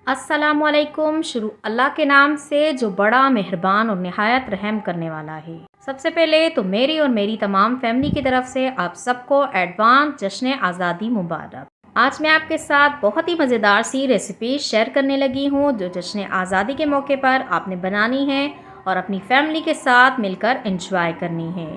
अस्सलामुअलैकुम। शुरू अल्लाह के नाम से जो बड़ा मेहरबान और निहायत रहम करने वाला है। सबसे पहले तो मेरी और मेरी तमाम फैमिली की तरफ से आप सबको एडवांस जश्न आज़ादी मुबारक। आज मैं आपके साथ बहुत ही मज़ेदार सी रेसिपी शेयर करने लगी हूँ जो जश्न आज़ादी के मौके पर आपने बनानी है और अपनी फैमिली के साथ मिलकर एंजॉय करनी है।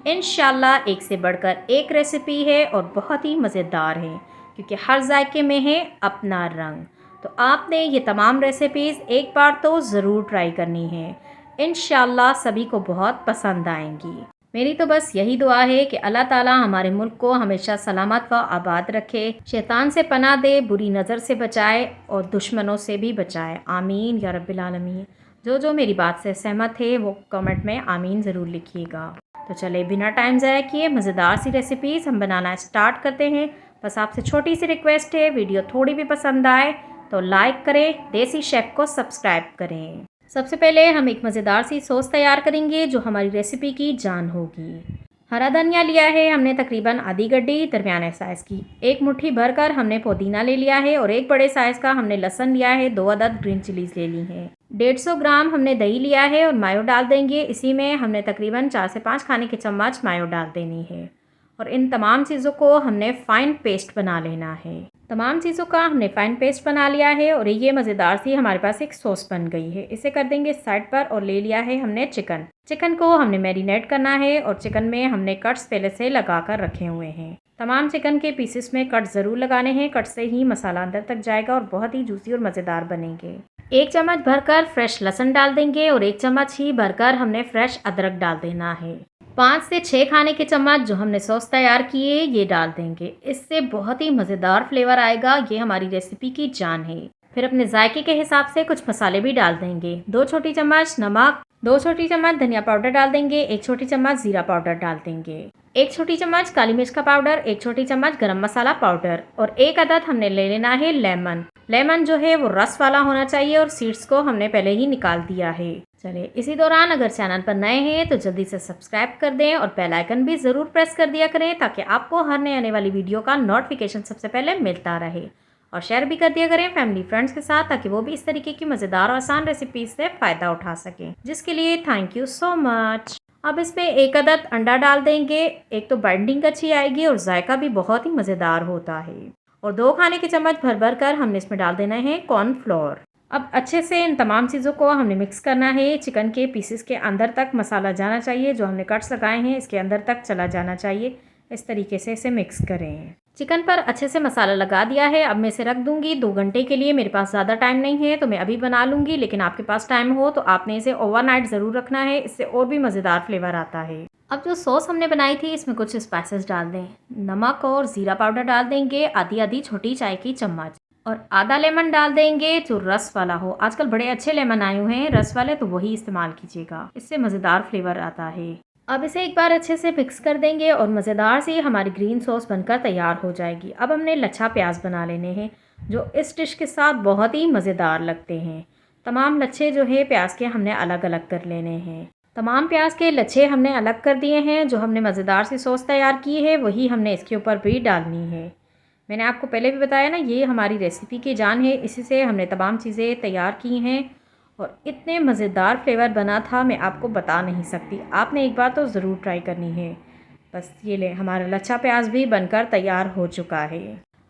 इंशाल्लाह एक से बढ़कर एक रेसिपी है और बहुत ही मज़ेदार है क्योंकि हर जायके में है अपना रंग। तो आपने ये तमाम रेसिपीज़ एक बार तो ज़रूर ट्राई करनी है। इंशाल्लाह सभी को बहुत पसंद आएंगी। मेरी तो बस यही दुआ है कि अल्लाह ताला हमारे मुल्क को हमेशा सलामत व आबाद रखे, शैतान से पनाह दे, बुरी नज़र से बचाए और दुश्मनों से भी बचाए। आमीन या रब्बिल आलमीन। जो मेरी बात से सहमत है वो कमेंट में आमीन ज़रूर लिखिएगा। तो चले बिना टाइम ज़ाया किए मज़ेदार सी रेसिपीज़ हम बनाना स्टार्ट करते हैं। बस आपसे छोटी सी रिक्वेस्ट है, वीडियो थोड़ी भी पसंद आए तो लाइक करें, देसी शेफ़ को सब्सक्राइब करें। सबसे पहले हम एक मज़ेदार सी सॉस तैयार करेंगे जो हमारी रेसिपी की जान होगी। हरा धनिया लिया है हमने तकरीबन आधी गड्डी दरमियाने साइज़ की। एक मुट्ठी भरकर हमने पुदीना ले लिया है और एक बड़े साइज़ का हमने लहसुन लिया है। 2 अदद ग्रीन चिलीज़ ले ली हैं। 150 ग्राम हमने दही लिया है और मायो डाल देंगे। इसी में हमने तकरीबन 4 से 5 खाने के चम्मच मायो डाल देनी है और इन तमाम चीज़ों को हमने फ़ाइन पेस्ट बना लेना है। तमाम चीज़ों का हमने फ़ाइन पेस्ट बना लिया है और ये मज़ेदार सी हमारे पास एक सॉस बन गई है। इसे कर देंगे साइड पर और ले लिया है हमने चिकन को हमने मैरिनेट करना है और चिकन में हमने कट्स पहले से लगा कर रखे हुए हैं। तमाम चिकन के पीसेस में कट ज़रूर लगाने हैं, कट से ही मसाला अंदर तक जाएगा और बहुत ही जूसी और मज़ेदार बनेंगे। 1 चम्मच भरकर फ्रेश लहसुन डाल देंगे और 1 चम्मच ही भरकर हमने फ्रेश अदरक डाल देना है। 5 से 6 खाने के चम्मच जो हमने सॉस तैयार किए ये डाल देंगे। इससे बहुत ही मज़ेदार फ्लेवर आएगा। ये हमारी रेसिपी की जान है। फिर अपने जायके के हिसाब से कुछ मसाले भी डाल देंगे। 2 छोटी चम्मच नमक, 2 छोटी चम्मच धनिया पाउडर डाल देंगे, 1 छोटी चम्मच ज़ीरा पाउडर डाल देंगे, 1 छोटी चम्मच काली मिर्च का पाउडर, 1 छोटी चम्मच गरम मसाला पाउडर और 1 अदद हमने ले लेना है लेमन जो है वो रस वाला होना चाहिए और सीड्स को हमने पहले ही निकाल दिया है। चलिए इसी दौरान अगर चैनल पर नए हैं तो जल्दी से सब्सक्राइब कर दें और बेल आइकन भी ज़रूर प्रेस कर दिया करें ताकि आपको हर नए आने वाली वीडियो का नोटिफिकेशन सबसे पहले मिलता रहे। और शेयर भी कर दिया करें फैमिली फ्रेंड्स के साथ ताकि वो भी इस तरीके की मज़ेदार और आसान रेसिपीज से फ़ायदा उठा सकें, जिसके लिए थैंक यू सो मच। अब इसमें 1 अदद अंडा डाल देंगे। एक तो बाइंडिंग अच्छी आएगी और जायका भी बहुत ही मज़ेदार होता है। और 2 खाने के चम्मच भर कर हमने इसमें डाल देना है कॉर्नफ्लोर। अब अच्छे से इन तमाम चीज़ों को हमने मिक्स करना है। चिकन के पीसेस के अंदर तक मसाला जाना चाहिए, जो हमने कट्स लगाए हैं इसके अंदर तक चला जाना चाहिए। इस तरीके से इसे मिक्स करें। चिकन पर अच्छे से मसाला लगा दिया है। अब मैं इसे रख दूंगी 2 घंटे के लिए। मेरे पास ज़्यादा टाइम नहीं है तो मैं अभी बना लूँगी, लेकिन आपके पास टाइम हो तो आपने इसे ओवरनाइट ज़रूर रखना है, इससे और भी मज़ेदार फ्लेवर आता है। अब जो सॉस हमने बनाई थी इसमें कुछ स्पाइसेस डाल दें। नमक और ज़ीरा पाउडर डाल देंगे, आधी आधी छोटी चाय की चम्मच, और आधा लेमन डाल देंगे जो रस वाला हो। आजकल बड़े अच्छे लेमन आए हुए हैं रस वाले, तो वही इस्तेमाल कीजिएगा, इससे मज़ेदार फ्लेवर आता है। अब इसे एक बार अच्छे से मिक्स कर देंगे और मज़ेदार सी हमारी ग्रीन सॉस बनकर तैयार हो जाएगी। अब हमने लच्छा प्याज बना लेने हैं जो इस डिश के साथ बहुत ही मज़ेदार लगते हैं। तमाम लच्छे जो है प्याज के हमने अलग अलग कर लेने हैं। तमाम प्याज के लच्छे हमने अलग कर दिए हैं। जो हमने मज़ेदार सी सॉस तैयार की है वही हमने इसके ऊपर भी डालनी है। मैंने आपको पहले भी बताया ना, ये हमारी रेसिपी की जान है, इसी से हमने तमाम चीज़ें तैयार की हैं और इतने मज़ेदार फ्लेवर बना था मैं आपको बता नहीं सकती। आपने एक बार तो ज़रूर ट्राई करनी है। बस ये ले हमारा लच्छा प्याज भी बनकर तैयार हो चुका है।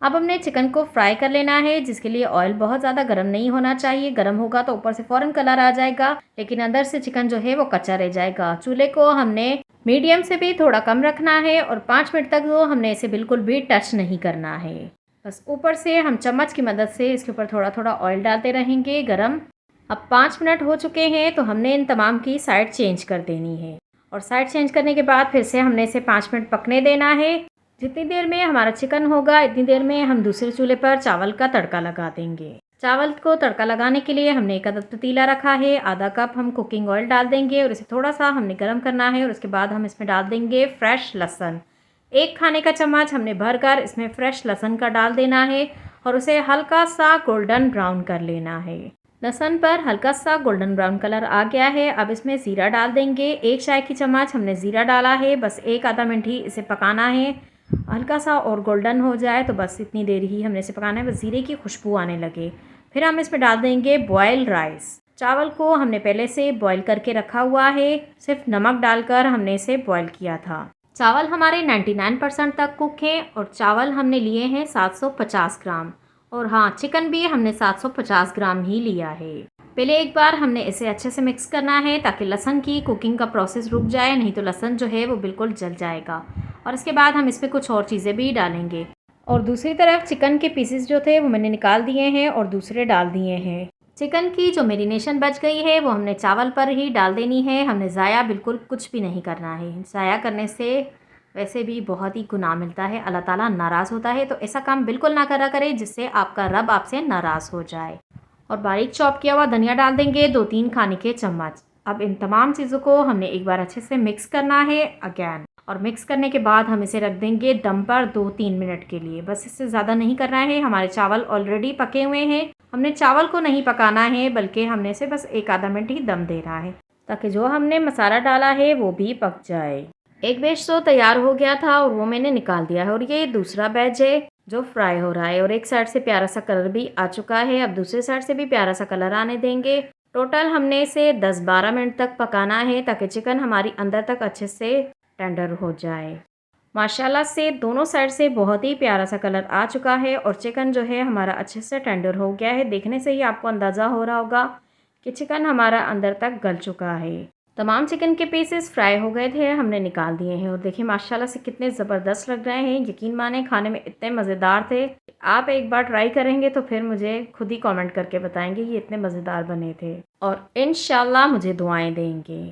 अब हमने चिकन को फ्राई कर लेना है, जिसके लिए ऑयल बहुत ज़्यादा गर्म नहीं होना चाहिए। गर्म होगा तो ऊपर से फ़ौरन कलर आ जाएगा, लेकिन अंदर से चिकन जो है वो कच्चा रह जाएगा। चूल्हे को हमने मीडियम से भी थोड़ा कम रखना है और 5 मिनट तक वो हमने इसे बिल्कुल भी टच नहीं करना है। बस ऊपर से हम चम्मच की मदद से इसके ऊपर थोड़ा थोड़ा ऑयल डालते रहेंगे गरम। अब 5 मिनट हो चुके हैं तो हमने इन तमाम की साइड चेंज कर देनी है और साइड चेंज करने के बाद फिर से हमने इसे 5 मिनट पकने देना है। जितनी देर में हमारा चिकन होगा इतनी देर में हम दूसरे चूल्हे पर चावल का तड़का लगा देंगे। चावल को तड़का लगाने के लिए हमने 1 अदद पतीला रखा है। आधा कप हम कुकिंग ऑयल डाल देंगे और इसे थोड़ा सा हमने गर्म करना है और उसके बाद हम इसमें डाल देंगे फ्रेश लहसुन। 1 खाने का चम्मच हमने भरकर इसमें फ्रेश लहसुन का डाल देना है और उसे हल्का सा गोल्डन ब्राउन कर लेना है। लहसुन पर हल्का सा गोल्डन ब्राउन कलर आ गया है। अब इसमें ज़ीरा डाल देंगे। 1 चाय की चम्मच हमने ज़ीरा डाला है। बस 1 आधा मिनट ही इसे पकाना है। हल्का सा और गोल्डन हो जाए तो बस इतनी देर ही हमने इसे पकाना है, बस ज़ीरे की खुशबू आने लगे फिर हम इसमें डाल देंगे बॉयल राइस। चावल को हमने पहले से बॉईल करके रखा हुआ है, सिर्फ नमक डालकर हमने इसे बॉईल किया था। चावल हमारे 99% तक कुक हैं और चावल हमने लिए हैं 750 ग्राम, और हाँ, चिकन भी हमने 750 ग्राम ही लिया है। पहले एक बार हमने इसे अच्छे से मिक्स करना है ताकि लहसुन की कुकिंग का प्रोसेस रुक जाए, नहीं तो लहसुन जो है वो बिल्कुल जल जाएगा। और इसके बाद हम इसमें कुछ और चीज़ें भी डालेंगे। और दूसरी तरफ चिकन के पीसेस जो थे वो मैंने निकाल दिए हैं और दूसरे डाल दिए हैं। चिकन की जो मैरिनेशन बच गई है वो हमने चावल पर ही डाल देनी है। हमने ज़ाया बिल्कुल कुछ भी नहीं करना है। ज़ाया करने से वैसे भी बहुत ही गुनाह मिलता है, अल्लाह ताला नाराज़ होता है। तो ऐसा काम बिल्कुल ना करा करें जिससे आपका रब आपसे नाराज़ हो जाए। और बारीक चॉप किया हुआ धनिया डाल देंगे 2-3 खाने के चम्मच। अब इन तमाम चीज़ों को हमने एक बार अच्छे से मिक्स करना है अगैन। और मिक्स करने के बाद हम इसे रख देंगे दम पर 2-3 मिनट के लिए, बस इससे ज़्यादा नहीं करना है। हमारे चावल ऑलरेडी पके हुए हैं। हमने चावल को नहीं पकाना है, बल्कि हमने इसे बस 1 आधा मिनट ही दम देना है ताकि जो हमने मसाला डाला है वो भी पक जाए। एक बैच तो तैयार हो गया था और वो मैंने निकाल दिया है, और ये दूसरा बैच है जो फ्राई हो रहा है। और एक साइड से प्यारा सा कलर भी आ चुका है, अब दूसरे साइड से भी प्यारा सा कलर आने देंगे। टोटल हमने इसे 10-12 मिनट तक पकाना है ताकि चिकन हमारी अंदर तक अच्छे से टेंडर हो जाए। माशाल्लाह से दोनों साइड से बहुत ही प्यारा सा कलर आ चुका है और चिकन जो है हमारा अच्छे से टेंडर हो गया है। देखने से ही आपको अंदाज़ा हो रहा होगा कि चिकन हमारा अंदर तक गल चुका है। तमाम चिकन के पीसेस फ्राई हो गए थे, हमने निकाल दिए हैं। और देखिए माशाल्लाह से कितने ज़बरदस्त लग रहे हैं। यकीन माने खाने में इतने मज़ेदार थे। आप एक बार ट्राई करेंगे तो फिर मुझे खुद ही कमेंट करके बताएंगे ये इतने मज़ेदार बने थे, और इंशाल्लाह मुझे दुआएं देंगे।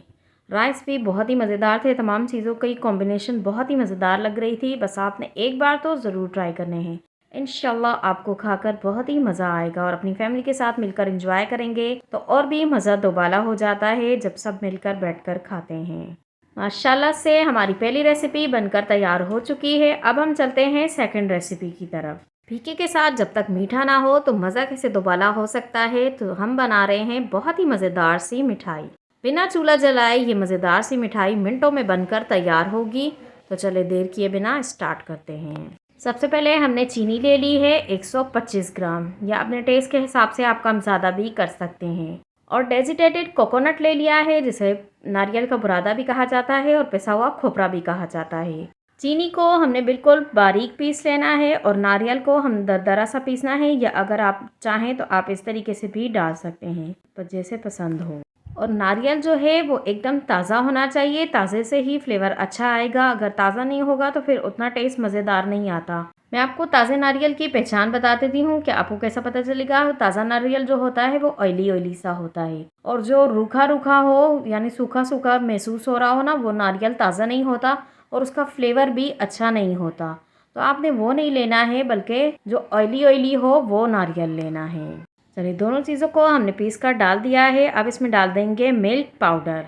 राइस भी बहुत ही मज़ेदार थे। तमाम चीज़ों की कॉम्बिनेशन बहुत ही मज़ेदार लग रही थी। बस आपने एक बार तो ज़रूर ट्राई करने हैं। इंशाल्लाह आपको खाकर बहुत ही मज़ा आएगा और अपनी फैमिली के साथ मिलकर एंजॉय करेंगे तो और भी मज़ा दोबाला हो जाता है जब सब मिलकर बैठकर खाते हैं। माशाल्लाह से हमारी पहली रेसिपी बनकर तैयार हो चुकी है। अब हम चलते हैं सेकंड रेसिपी की तरफ। फीके के साथ जब तक मीठा ना हो तो मज़ा कैसे दोबाला हो सकता है। तो हम बना रहे हैं बहुत ही मज़ेदार सी मिठाई। बिना चूल्हा जलाए ये मज़ेदार सी मिठाई मिनटों में बनकर तैयार होगी। तो चले देर किए बिना स्टार्ट करते हैं। सबसे पहले हमने चीनी ले ली है 125 ग्राम, या अपने टेस्ट के हिसाब से आप कम ज़्यादा भी कर सकते हैं। और डेजिटेटेड कोकोनट ले लिया है, जिसे नारियल का बुरादा भी कहा जाता है और पिसा हुआ खोपरा भी कहा जाता है। चीनी को हमने बिल्कुल बारीक पीस लेना है और नारियल को हम दरदरा सा पीसना है, या अगर आप चाहें तो आप इस तरीके से भी डाल सकते हैं, पर जैसे पसंद हो। और नारियल जो है वो एकदम ताज़ा होना चाहिए, ताज़े से ही फ्लेवर अच्छा आएगा। अगर ताज़ा नहीं होगा तो फिर उतना टेस्ट मज़ेदार नहीं आता। मैं आपको ताज़े नारियल की पहचान बता देती हूँ कि आपको कैसा पता चलेगा। ताज़ा नारियल जो होता है वो ऑयली ऑयली सा होता है, और जो रूखा रूखा हो यानी सूखा सूखा महसूस हो रहा हो ना, वो नारियल ताज़ा नहीं होता और उसका फ्लेवर भी अच्छा नहीं होता। तो आपने वो नहीं लेना है, बल्कि जो ऑयली ऑयली हो वो नारियल लेना है। चलिए दोनों चीज़ों को हमने पीस कर डाल दिया है। अब इसमें डाल देंगे मिल्क पाउडर।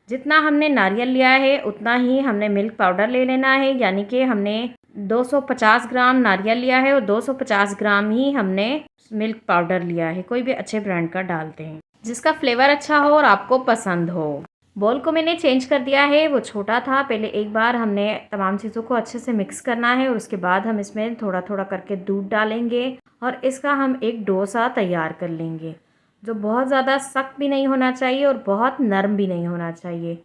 जितना हमने नारियल लिया है उतना ही हमने मिल्क पाउडर ले लेना है, यानी कि हमने 250 ग्राम नारियल लिया है और 250 ग्राम ही हमने मिल्क पाउडर लिया है। कोई भी अच्छे ब्रांड का डालते हैं जिसका फ्लेवर अच्छा हो और आपको पसंद हो। बॉल को मैंने चेंज कर दिया है, वो छोटा था। पहले एक बार हमने तमाम चीज़ों को अच्छे से मिक्स करना है और उसके बाद हम इसमें थोड़ा थोड़ा करके दूध डालेंगे और इसका हम एक डोसा तैयार कर लेंगे, जो बहुत ज़्यादा सख्त भी नहीं होना चाहिए और बहुत नरम भी नहीं होना चाहिए।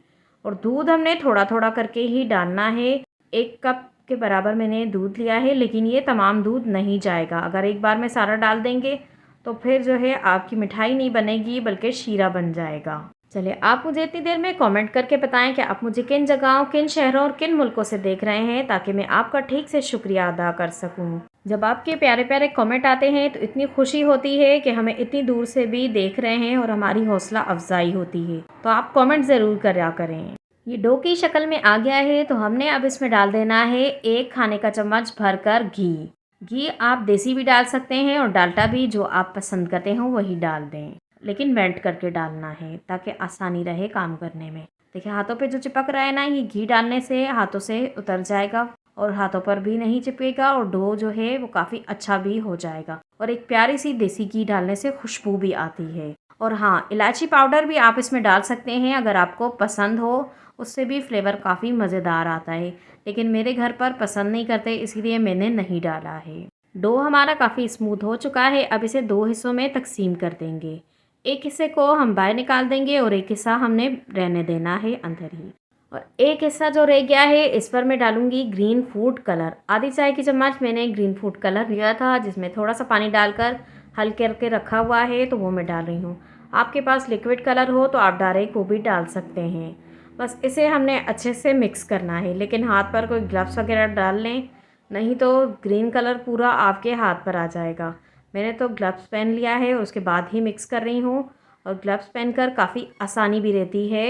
और दूध हमने थोड़ा थोड़ा करके ही डालना है। 1 कप के बराबर मैंने दूध लिया है, लेकिन ये तमाम दूध नहीं जाएगा। अगर एक बार में सारा डाल देंगे तो फिर जो है आपकी मिठाई नहीं बनेगी, बल्कि शीरा बन जाएगा। चलिए आप मुझे इतनी देर में कमेंट करके बताएं कि आप मुझे किन जगहों, किन शहरों और किन मुल्कों से देख रहे हैं, ताकि मैं आपका ठीक से शुक्रिया अदा कर सकूं। जब आपके प्यारे प्यारे कमेंट आते हैं तो इतनी खुशी होती है कि हमें इतनी दूर से भी देख रहे हैं और हमारी हौसला अफजाई होती है। तो आप कमेंट ज़रूर करा करें। ये डो की शक्ल में आ गया है, तो हमने अब इसमें डाल देना है 1 खाने का चम्मच भरकर घी। घी आप देसी भी डाल सकते हैं और डालडा भी, जो आप पसंद करते हो वही डाल दें, लेकिन मेल्ट करके डालना है ताकि आसानी रहे काम करने में। देखिए हाथों पे जो चिपक रहा है ना, ये घी डालने से हाथों से उतर जाएगा और हाथों पर भी नहीं चिपकेगा, और डो जो है वो काफ़ी अच्छा भी हो जाएगा। और एक प्यारी सी देसी घी डालने से खुशबू भी आती है। और हाँ, इलायची पाउडर भी आप इसमें डाल सकते हैं अगर आपको पसंद हो, उससे भी फ्लेवर काफ़ी मज़ेदार आता है। लेकिन मेरे घर पर पसंद नहीं करते, इसीलिए मैंने नहीं डाला है। डो हमारा काफ़ी स्मूथ हो चुका है। अब इसे 2 हिस्सों में तकसीम कर देंगे। एक हिस्से को हम बाहर निकाल देंगे और एक हिस्सा हमने रहने देना है अंदर ही। और एक हिस्सा जो रह गया है इस पर मैं डालूँगी ग्रीन फूड कलर। आधी चाय की चम्मच मैंने ग्रीन फूड कलर लिया था, जिसमें थोड़ा-सा पानी डालकर हल्के करके रखा हुआ है, तो वो मैं डाल रही हूँ। आपके पास लिक्विड कलर हो तो आप डायरेक्ट वो भी डाल सकते हैं। बस इसे हमने अच्छे से मिक्स करना है, लेकिन हाथ पर कोई ग्लव्स वगैरह डाल लें, नहीं तो ग्रीन कलर पूरा आपके हाथ पर आ जाएगा। मैंने तो ग्लव्स पहन लिया है और उसके बाद ही मिक्स कर रही हूँ। और ग्लव्स पहनकर काफ़ी आसानी भी रहती है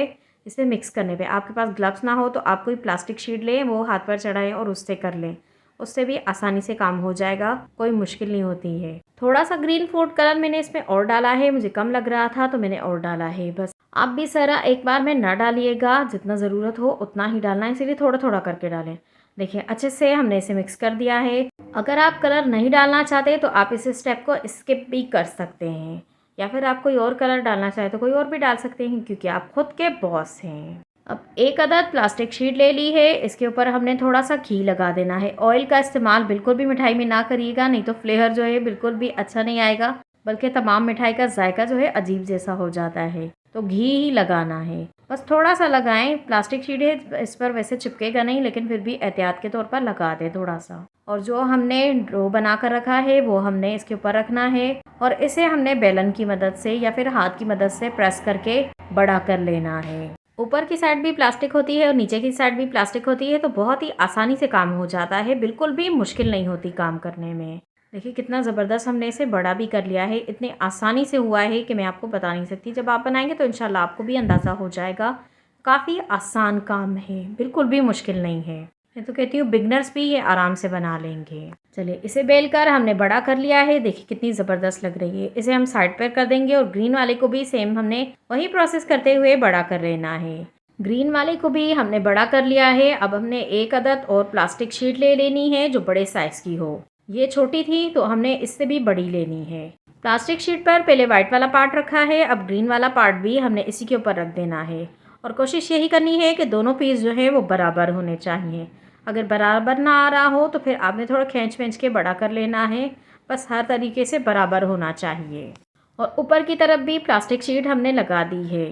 इसे मिक्स करने पे। आपके पास ग्लव्स ना हो तो आप कोई प्लास्टिक शीट लें, वो हाथ पर चढ़ाएं और उससे कर लें। उससे भी आसानी से काम हो जाएगा, कोई मुश्किल नहीं होती है। थोड़ा सा ग्रीन फूड कलर मैंने इसमें और डाला है, मुझे कम लग रहा था तो मैंने और डाला है। बस आप भी सारा एक बार में ना डालिएगा, जितना ज़रूरत हो उतना ही डालना है, इसीलिए थोड़ा थोड़ा करके डालें। देखिए अच्छे से हमने इसे मिक्स कर दिया है। अगर आप कलर नहीं डालना चाहते तो आप इस स्टेप को स्किप भी कर सकते हैं, या फिर आप कोई और कलर डालना चाहे तो कोई और भी डाल सकते हैं, क्योंकि आप खुद के बॉस हैं। अब एक अदद प्लास्टिक शीट ले ली है, इसके ऊपर हमने थोड़ा सा घी लगा देना है। ऑयल का इस्तेमाल बिल्कुल भी मिठाई में ना करिएगा, नहीं तो फ्लेवर जो है बिल्कुल भी अच्छा नहीं आएगा, बल्कि तमाम मिठाई का जायका जो है अजीब जैसा हो जाता है। तो घी ही लगाना है, बस थोड़ा सा लगाएं। प्लास्टिक शीट है, इस पर वैसे चिपकेगा नहीं, लेकिन फिर भी एहतियात के तौर पर लगा दें थोड़ा सा। और जो हमने डो बना कर रखा है वो हमने इसके ऊपर रखना है, और इसे हमने बेलन की मदद से या फिर हाथ की मदद से प्रेस करके बड़ा कर लेना है। ऊपर की साइड भी प्लास्टिक होती है और नीचे की साइड भी प्लास्टिक होती है, तो बहुत ही आसानी से काम हो जाता है, बिल्कुल भी मुश्किल नहीं होती काम करने में। देखिए कितना ज़बरदस्त हमने इसे बड़ा भी कर लिया है। इतनी आसानी से हुआ है कि मैं आपको बता नहीं सकती। जब आप बनाएंगे तो इंशाल्लाह आपको भी अंदाज़ा हो जाएगा। काफ़ी आसान काम है, बिल्कुल भी मुश्किल नहीं है। मैं तो कहती हूँ बिगनर्स भी ये आराम से बना लेंगे। चलिए इसे बेल कर हमने बड़ा कर लिया है। देखिए कितनी ज़बरदस्त लग रही है। इसे हम साइड पर कर देंगे और ग्रीन वाले को भी सेम हमने वही प्रोसेस करते हुए बड़ा कर लेना है। ग्रीन वाले को भी हमने बड़ा कर लिया है। अब हमने एक अदद और प्लास्टिक शीट ले लेनी है जो बड़े साइज़ की हो। ये छोटी थी तो हमने इससे भी बड़ी लेनी है। प्लास्टिक शीट पर पहले वाइट वाला पार्ट रखा है, अब ग्रीन वाला पार्ट भी हमने इसी के ऊपर रख देना है। और कोशिश यही करनी है कि दोनों पीस जो है वो बराबर होने चाहिए। अगर बराबर ना आ रहा हो तो फिर आपने थोड़ा खींच खींच के बड़ा कर लेना है। बस हर तरीके से बराबर होना चाहिए। और ऊपर की तरफ भी प्लास्टिक शीट हमने लगा दी है।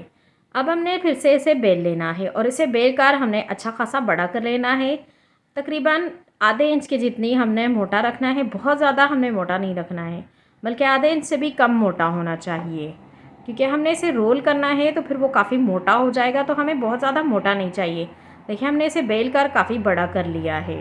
अब हमने फिर से इसे बेल लेना है और इसे बेल कर हमने अच्छा खासा बड़ा कर लेना है। तकरीबन आधे इंच के जितनी हमने मोटा रखना है, बहुत ज़्यादा हमने मोटा नहीं रखना है, बल्कि आधे इंच से भी कम मोटा होना चाहिए, क्योंकि हमने इसे रोल करना है तो फिर वो काफ़ी मोटा हो जाएगा, तो हमें बहुत ज़्यादा मोटा नहीं चाहिए। देखिए हमने इसे बेल कर काफ़ी बड़ा कर लिया है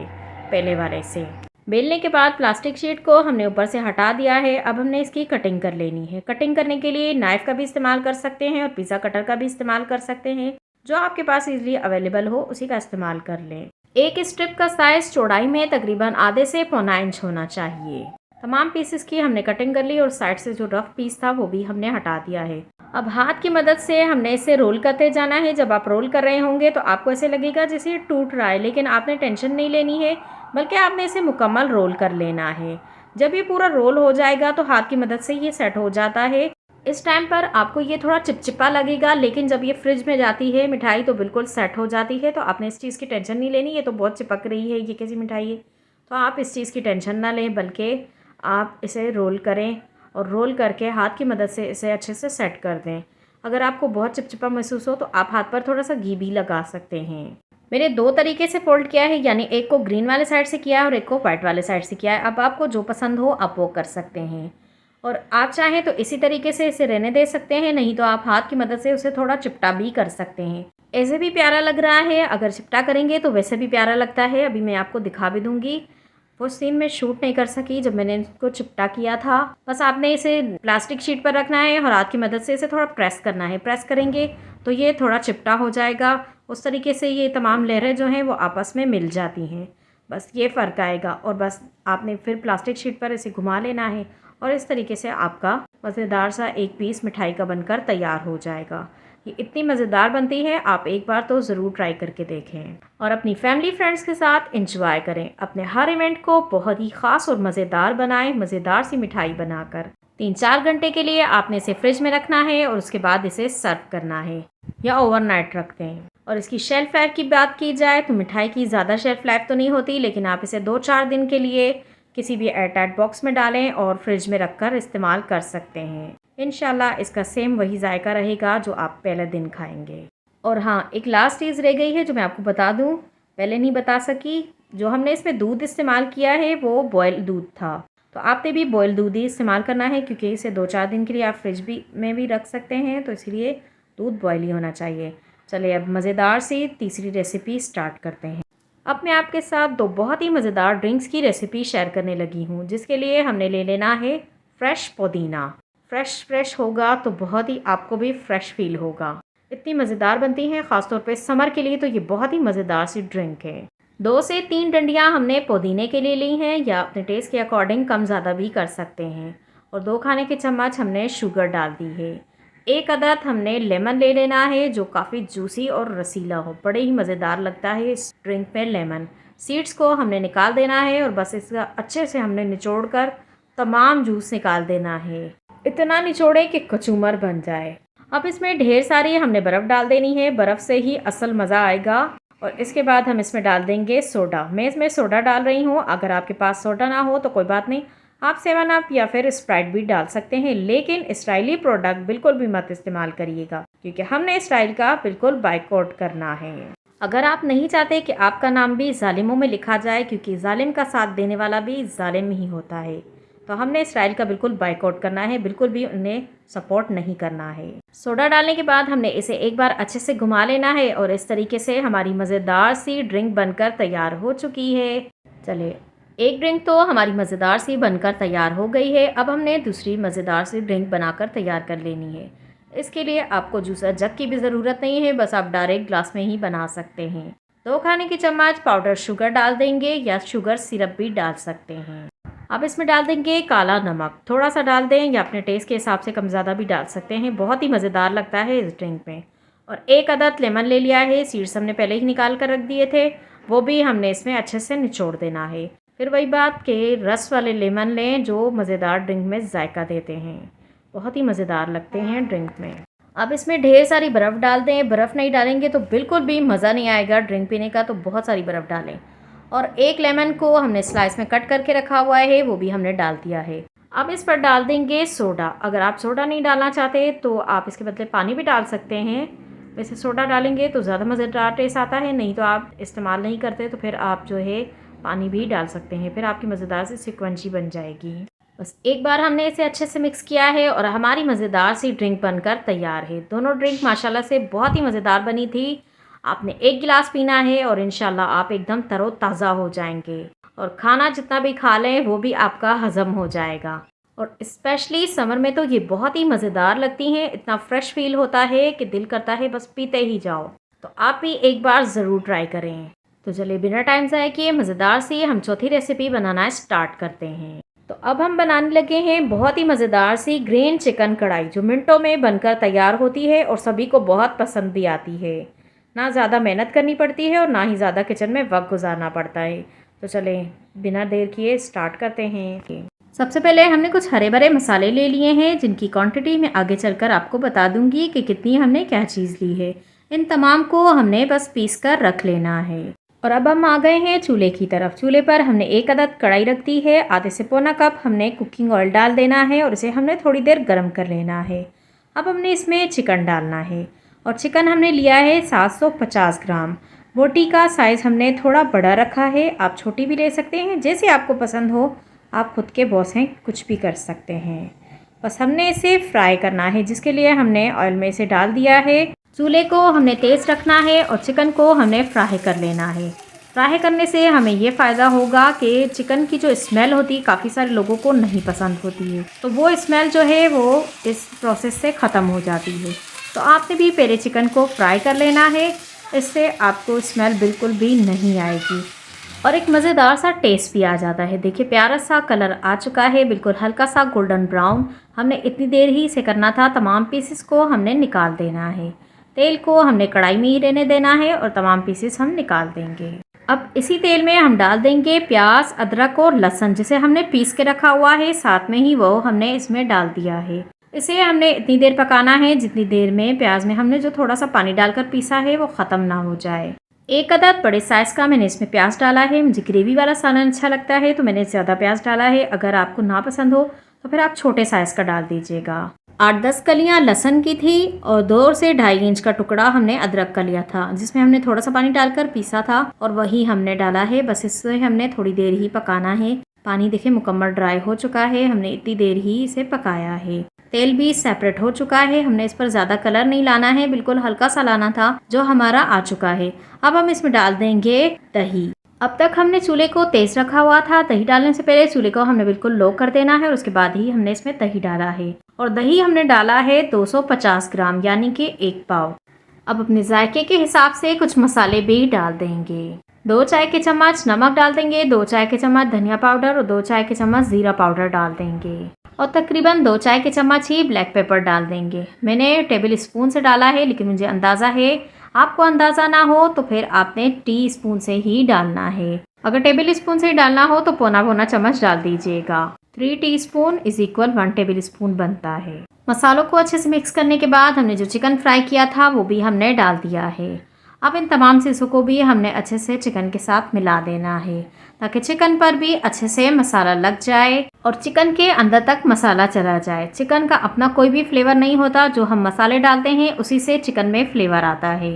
पहले वाले से। बेलने के बाद प्लास्टिक शीट को हमने ऊपर से हटा दिया है। अब हमने इसकी कटिंग कर लेनी है। कटिंग करने के लिए नाइफ़ का भी इस्तेमाल कर सकते हैं और पिज़्ज़ा कटर का भी इस्तेमाल कर सकते हैं। जो आपके पास इजीली अवेलेबल हो उसी का इस्तेमाल कर लें। एक स्ट्रिप का साइज़ चौड़ाई में तकरीबन आधे से पौना इंच होना चाहिए। तमाम पीसेस की हमने कटिंग कर ली और साइड से जो रफ पीस था वो भी हमने हटा दिया है। अब हाथ की मदद से हमने इसे रोल करते जाना है। जब आप रोल कर रहे होंगे तो आपको ऐसे लगेगा जैसे ये टूट रहा है, लेकिन आपने टेंशन नहीं लेनी है, बल्कि आपने इसे मुकम्मल रोल कर लेना है। जब ये पूरा रोल हो जाएगा तो हाथ की मदद से ये सेट हो जाता है। इस टाइम पर आपको ये थोड़ा चिपचिपा लगेगा, लेकिन जब ये फ्रिज में जाती है मिठाई तो बिल्कुल सेट हो जाती है। तो आपने इस चीज़ की टेंशन नहीं लेनी, ये तो बहुत चिपक रही है, ये कैसी मिठाई है, तो आप इस चीज़ की टेंशन ना लें, बल्कि आप इसे रोल करें और रोल करके हाथ की मदद से इसे अच्छे से सेट कर दें। अगर आपको बहुत चिपचिपा महसूस हो तो आप हाथ पर थोड़ा सा घी भी लगा सकते हैं। मैंने दो तरीके से फोल्ड किया है, यानी एक को ग्रीन वाले साइड से किया है और एक को वाइट वाले साइड से किया है। अब आपको जो पसंद हो आप वो कर सकते हैं, और आप चाहें तो इसी तरीके से इसे रहने दे सकते हैं, नहीं तो आप हाथ की मदद से उसे थोड़ा चिपटा भी कर सकते हैं। ऐसे भी प्यारा लग रहा है, अगर चिपटा करेंगे तो वैसे भी प्यारा लगता है। अभी मैं आपको दिखा भी दूंगी। वो सीन मैं शूट नहीं कर सकी जब मैंने इसको चिपटा किया था। बस आपने इसे प्लास्टिक शीट पर रखना है और हाथ की मदद से इसे थोड़ा प्रेस करना है। प्रेस करेंगे तो ये थोड़ा चिपटा हो जाएगा। उस तरीके से ये तमाम लेयरें जो हैं वो आपस में मिल जाती हैं, बस ये फ़र्क आएगा। और बस आपने फिर प्लास्टिक शीट पर इसे घुमा लेना है और इस तरीके से आपका मज़ेदार सा एक पीस मिठाई का बनकर तैयार हो जाएगा। ये इतनी मज़ेदार बनती है, आप एक बार तो ज़रूर ट्राई करके देखें और अपनी फैमिली फ्रेंड्स के साथ इंजॉय करें। अपने हर इवेंट को बहुत ही ख़ास और मज़ेदार बनाएं, मज़ेदार सी मिठाई बनाकर। 3-4 घंटे के लिए आपने इसे फ्रिज में रखना है और उसके बाद इसे सर्व करना है या ओवरनाइट रखते हैं। और इसकी शेल्फ़ लाइफ की बात की जाए तो मिठाई की ज़्यादा शेल्फ़ लाइफ तो नहीं होती, लेकिन आप इसे 2-4 दिन के लिए किसी भी एयरटाइट बॉक्स में डालें और फ्रिज में रखकर इस्तेमाल कर सकते हैं। इंशाल्लाह इसका सेम वही जायका रहेगा जो आप पहले दिन खाएंगे। और हाँ, एक लास्ट चीज़ रह गई है जो मैं आपको बता दूँ, पहले नहीं बता सकी। जो हमने इसमें दूध इस्तेमाल किया है वो बॉयल दूध था, तो आपने भी बॉयल दूध ही इस्तेमाल करना है, क्योंकि इसे 2-4 दिन के लिए आप फ्रिज में भी रख सकते हैं, तो इसलिए दूध बॉयल ही होना चाहिए। चलिए अब मज़ेदार सी तीसरी रेसिपी स्टार्ट करते हैं। अब मैं आपके साथ 2 बहुत ही मज़ेदार ड्रिंक्स की रेसिपी शेयर करने लगी हूँ, जिसके लिए हमने ले लेना है फ्रेश पुदीना। फ्रेश होगा तो बहुत ही आपको भी फ्रेश फील होगा। इतनी मज़ेदार बनती हैं, ख़ासतौर पे समर के लिए तो ये बहुत ही मज़ेदार सी ड्रिंक है। 2 से 3 डंडियाँ हमने पुदीने के लिए ली हैं, या अपने टेस्ट के अकॉर्डिंग कम ज़्यादा भी कर सकते हैं। और 2 खाने के चम्मच हमने शुगर डाल दी है। 1 अदद हमने लेमन ले लेना है, जो काफ़ी जूसी और रसीला हो। बड़े ही मज़ेदार लगता है इस ड्रिंक में लेमन। सीड्स को हमने निकाल देना है और बस इसका अच्छे से हमने निचोड़ कर तमाम जूस निकाल देना है। इतना निचोड़ें कि कचूमर बन जाए। अब इसमें ढेर सारी हमने बर्फ़ डाल देनी है, बर्फ़ से ही असल मज़ा आएगा। और इसके बाद हम इसमें डाल देंगे सोडा। मैं इसमें सोडा डाल रही हूँ, अगर आपके पास सोडा ना हो तो कोई बात नहीं, आप 7 अप या फिर स्प्राइट भी डाल सकते हैं, लेकिन स्टाइली प्रोडक्ट बिल्कुल भी मत इस्तेमाल करिएगा, क्योंकि हमने स्टाइल का बिल्कुल बाइकआउट करना है। अगर आप नहीं चाहते कि आपका नाम भी ज़ालिमों में लिखा जाए, क्योंकि ज़ालिम का साथ देने वाला भी ज़ालिम ही होता है, तो हमने स्टाइल का बिल्कुल बाइकआउट करना है, बिल्कुल भी उन्हें सपोर्ट नहीं करना है। सोडा डालने के बाद हमने इसे एक बार अच्छे से घुमा लेना है और इस तरीके से हमारी मज़ेदार सी ड्रिंक बनकर तैयार हो चुकी है। चलिए, एक ड्रिंक तो हमारी मज़ेदार सी बनकर तैयार हो गई है। अब हमने दूसरी मज़ेदार सी ड्रिंक बनाकर तैयार कर लेनी है। इसके लिए आपको जूसर जग की भी ज़रूरत नहीं है, बस आप डायरेक्ट ग्लास में ही बना सकते हैं। 2 खाने की चम्मच पाउडर शुगर डाल देंगे, या शुगर सिरप भी डाल सकते हैं। अब इसमें डाल देंगे काला नमक, थोड़ा सा डाल दें, या अपने टेस्ट के हिसाब से कम ज़्यादा भी डाल सकते हैं। बहुत ही मज़ेदार लगता है इस ड्रिंक में। और 1 अदद लेमन ले लिया है, सीड्स हमने पहले ही निकाल कर रख दिए थे, वो भी हमने इसमें अच्छे से निचोड़ देना है। फिर वही बात कि रस वाले लेमन लें, जो मज़ेदार ड्रिंक में जायका देते हैं, बहुत ही मज़ेदार लगते हैं ड्रिंक में। अब इसमें ढेर सारी बर्फ़ डाल दें, बर्फ़ नहीं डालेंगे तो बिल्कुल भी मज़ा नहीं आएगा ड्रिंक पीने का, तो बहुत सारी बर्फ़ डालें। और 1 लेमन को हमने स्लाइस में कट करके रखा हुआ है, वो भी हमने डाल दिया है। अब इस पर डाल देंगे सोडा। अगर आप सोडा नहीं डालना चाहते तो आप इसके बदले पानी भी डाल सकते हैं। वैसे सोडा डालेंगे तो ज़्यादा मज़ेदार टेस्ट आता है, नहीं तो आप इस्तेमाल नहीं करते तो फिर आप जो है पानी भी डाल सकते हैं, फिर आपकी मज़ेदार सी सिक्वेंची बन जाएगी। बस एक बार हमने इसे अच्छे से मिक्स किया है और हमारी मज़ेदार सी ड्रिंक बनकर तैयार है। दोनों ड्रिंक माशाल्लाह से बहुत ही मज़ेदार बनी थी। आपने 1 गिलास पीना है और इंशाल्लाह आप एकदम तरोताज़ा हो जाएंगे, और खाना जितना भी खा लें वो भी आपका हज़म हो जाएगा। और स्पेशली समर में तो ये बहुत ही मज़ेदार लगती हैं, इतना फ्रेश फील होता है कि दिल करता है बस पीते ही जाओ। तो आप भी एक बार ज़रूर ट्राई करें। तो चलिए बिना टाइम ज़ाया किए मज़ेदार सी हम चौथी रेसिपी बनाना स्टार्ट करते हैं। तो अब हम बनाने लगे हैं बहुत ही मज़ेदार सी ग्रीन चिकन कढ़ाई, जो मिनटों में बनकर तैयार होती है और सभी को बहुत पसंद भी आती है। ना ज़्यादा मेहनत करनी पड़ती है और ना ही ज़्यादा किचन में वक्त गुजारना पड़ता है। तो चलें बिना देर किए स्टार्ट करते हैं। सबसे पहले हमने कुछ हरे भरे मसाले ले लिए हैं, जिनकी क्वांटिटी मैं आगे चलकर आपको बता दूंगी कि कितनी हमने क्या चीज़ ली है। इन तमाम को हमने बस पीस कर रख लेना है। और अब हम आ गए हैं चूल्हे की तरफ। चूल्हे पर हमने 1 अदद कढ़ाई रख दी है। आधे से पौना कप हमने कुकिंग ऑयल डाल देना है और इसे हमने थोड़ी देर गर्म कर लेना है। अब हमने इसमें चिकन डालना है, और चिकन हमने लिया है 750 ग्राम। बोटी का साइज़ हमने थोड़ा बड़ा रखा है, आप छोटी भी ले सकते हैं, जैसे आपको पसंद हो। आप खुद के बॉस हैं, कुछ भी कर सकते हैं। बस हमने इसे फ्राई करना है, जिसके लिए हमने ऑयल में इसे डाल दिया है। चूल्हे को हमने तेज़ रखना है और चिकन को हमने फ्राई कर लेना है। फ्राई करने से हमें ये फ़ायदा होगा कि चिकन की जो स्मेल होती है काफ़ी सारे लोगों को नहीं पसंद होती है, तो वो स्मेल जो है वो इस प्रोसेस से ख़त्म हो जाती है। तो आपने भी पहले चिकन को फ्राई कर लेना है, इससे आपको स्मेल बिल्कुल भी नहीं आएगी और एक मज़ेदार सा टेस्ट भी आ जाता है। देखिए प्यारा सा कलर आ चुका है, बिल्कुल हल्का सा गोल्डन ब्राउन। हमने इतनी देर ही इसे करना था। तमाम पीसेस को हमने निकाल देना है। तेल को हमने कढ़ाई में ही रहने देना है और तमाम पीसेस हम निकाल देंगे। अब इसी तेल में हम डाल देंगे प्याज, अदरक और लहसुन, जिसे हमने पीस के रखा हुआ है, साथ में ही वो हमने इसमें डाल दिया है। इसे हमने इतनी देर पकाना है जितनी देर में प्याज में हमने जो थोड़ा सा पानी डालकर पीसा है वो ख़त्म ना हो जाए। 1 अदद बड़े साइज़ का मैंने इसमें प्याज डाला है। मुझे ग्रेवी वाला सालन अच्छा लगता है तो मैंने ज़्यादा प्याज डाला है। अगर आपको ना पसंद हो तो फिर आप छोटे साइज़ का डाल दीजिएगा। 8-10 कलियां लहसुन की थी और 2 से ढाई इंच का टुकड़ा हमने अदरक का लिया था, जिसमें हमने थोड़ा सा पानी डालकर पीसा था और वही हमने डाला है। बस इससे हमने थोड़ी देर ही पकाना है। पानी देखिए मुकम्मल ड्राई हो चुका है। हमने इतनी देर ही इसे पकाया है। तेल भी सेपरेट हो चुका है। हमने इस पर ज़्यादा कलर नहीं लाना है, बिल्कुल हल्का सा लाना था, जो हमारा आ चुका है। अब हम इसमें डाल देंगे दही। अब तक हमने चूल्हे को तेज़ रखा हुआ था। दही डालने से पहले चूल्हे को हमने बिल्कुल लो कर देना है और उसके बाद ही हमने इसमें दही डाला है। और दही हमने डाला है 250 ग्राम यानी कि 1 पाव। अब अपने जायके के हिसाब से कुछ मसाले भी डाल देंगे। 2 चाय के चम्मच नमक डाल देंगे, 2 चाय के चम्मच धनिया पाउडर और 2 चाय के चम्मच ज़ीरा पाउडर डाल देंगे और तकरीबन 2 चाय के चम्मच ही ब्लैक पेपर डाल देंगे। मैंने टेबल स्पून से डाला है, लेकिन मुझे अंदाज़ा है, आपको अंदाज़ा ना हो तो फिर आपने टी स्पून से ही डालना है। अगर टेबल स्पून से ही डालना हो तो पौना पौना चम्मच डाल दीजिएगा। 3 teaspoon is equal 1 table spoon बनता है। मसालों को अच्छे से मिक्स करने के बाद हमने जो चिकन फ्राई किया था वो भी हमने डाल दिया है। अब इन तमाम चीज़ों को भी हमने अच्छे से चिकन के साथ मिला देना है, ताकि चिकन पर भी अच्छे से मसाला लग जाए और चिकन के अंदर तक मसाला चला जाए। चिकन का अपना कोई भी फ्लेवर नहीं होता, जो हम मसाले डालते हैं उसी से चिकन में फ्लेवर आता है।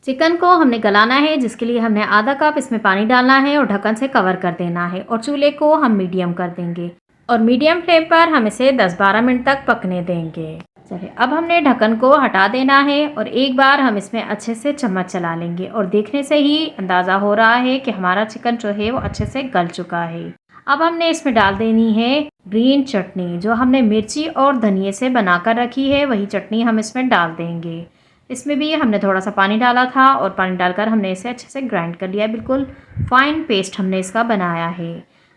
चिकन को हमने गलाना है, जिसके लिए हमने आधा कप इसमें पानी डालना है और ढक्कन से कवर कर देना है और चूल्हे को हम मीडियम कर देंगे और मीडियम फ्लेम पर हम इसे 10-12 मिनट तक पकने देंगे। चलिए अब हमने ढक्कन को हटा देना है और एक बार हम इसमें अच्छे से चम्मच चला लेंगे और देखने से ही अंदाज़ा हो रहा है कि हमारा चिकन जो है वो अच्छे से गल चुका है। अब हमने इसमें डाल देनी है ग्रीन चटनी, जो हमने मिर्ची और धनिए से बनाकर रखी है, वही चटनी हम इसमें डाल देंगे। इसमें भी हमने थोड़ा सा पानी डाला था और पानी डालकर हमने इसे अच्छे से ग्राइंड कर लिया। बिल्कुल फाइन पेस्ट हमने इसका बनाया है।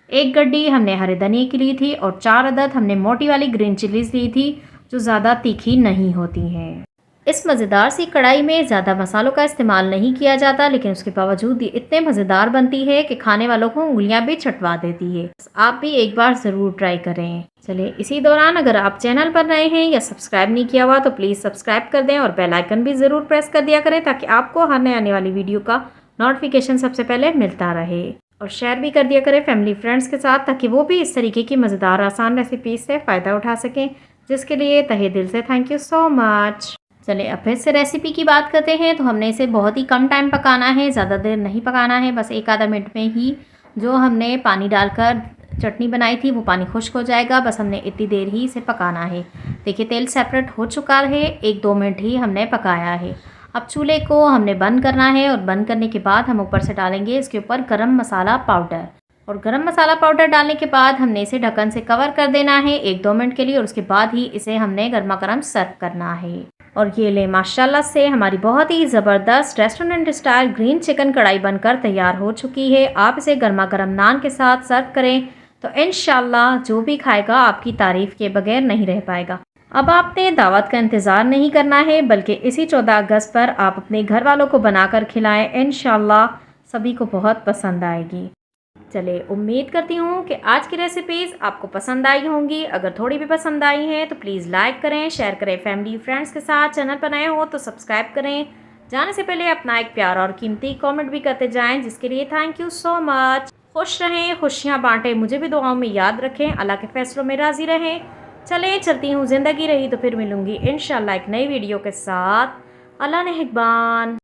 1 गड्डी हमने हरे धनिए की ली थी और 4 अदद हमने मोटी वाली ग्रीन चिलीज ली थी, जो ज़्यादा तीखी नहीं होती हैं। इस मज़ेदार सी कढ़ाई में ज़्यादा मसालों का इस्तेमाल नहीं किया जाता, लेकिन उसके बावजूद ये इतने मज़ेदार बनती है कि खाने वालों को उंगलियां भी चटवा देती है। आप भी एक बार ज़रूर ट्राई करें। चलिए इसी दौरान अगर आप चैनल पर नए हैं या सब्सक्राइब नहीं किया हुआ तो प्लीज़ सब्सक्राइब कर दें और बेल आइकन भी ज़रूर प्रेस कर दिया करें, ताकि आपको हर नए आने वाली वीडियो का नोटिफिकेशन सबसे पहले मिलता रहे। और शेयर भी कर दिया करें फैमिली फ्रेंड्स के साथ, ताकि वो भी इस तरीके की मज़ेदार आसान रेसिपीज से फ़ायदा उठा सकें, जिसके लिए तहे दिल से थैंक यू सो मच। चलिए अब फिर से रेसिपी की बात करते हैं। तो हमने इसे बहुत ही कम टाइम पकाना है, ज़्यादा देर नहीं पकाना है। बस 1 आधा मिनट में ही जो हमने पानी डालकर चटनी बनाई थी वो पानी खुश्क हो जाएगा। बस हमने इतनी देर ही इसे पकाना है। देखिए तेल सेपरेट हो चुका है। 1-2 मिनट ही हमने पकाया है। अब चूल्हे को हमने बंद करना है और बंद करने के बाद हम ऊपर से डालेंगे इसके ऊपर गरम मसाला पाउडर। और गरम मसाला पाउडर डालने के बाद हमने इसे ढक्कन से कवर कर देना है 1-2 मिनट के लिए और उसके बाद ही इसे हमने गर्मा गर्म सर्व करना है। और ये ले माशाल्लाह से हमारी बहुत ही ज़बरदस्त रेस्टोरेंट स्टाइल ग्रीन चिकन कढ़ाई बनकर तैयार हो चुकी है। आप इसे गर्मा गर्म नान के साथ सर्व करें तो इंशाल्लाह जो भी खाएगा आपकी तारीफ़ के बगैर नहीं रह पाएगा। अब आपने दावत का इंतज़ार नहीं करना है, बल्कि इसी 14 अगस्त पर आप अपने घर वालों को बनाकर खिलाएं। इंशाल्लाह सभी को बहुत पसंद आएगी। चलिए उम्मीद करती हूँ कि आज की रेसिपीज़ आपको पसंद आई होंगी। अगर थोड़ी भी पसंद आई हैं तो प्लीज़ लाइक करें, शेयर करें फैमिली फ्रेंड्स के साथ। चैनल पर नए हो तो सब्सक्राइब करें। जाने से पहले अपना एक प्यारा और कीमती कमेंट भी करते जाएं, जिसके लिए थैंक यू सो मच। खुश रहें, खुशियाँ बांटें, मुझे भी दुआओं में याद रखें, अल्लाह के फैसलों में राज़ी रहें। चलें चलती हूँ, ज़िंदगी रही तो फिर मिलूँगी इंशाल्लाह एक नई वीडियो के साथ। अल्लाह ने हिब्बान।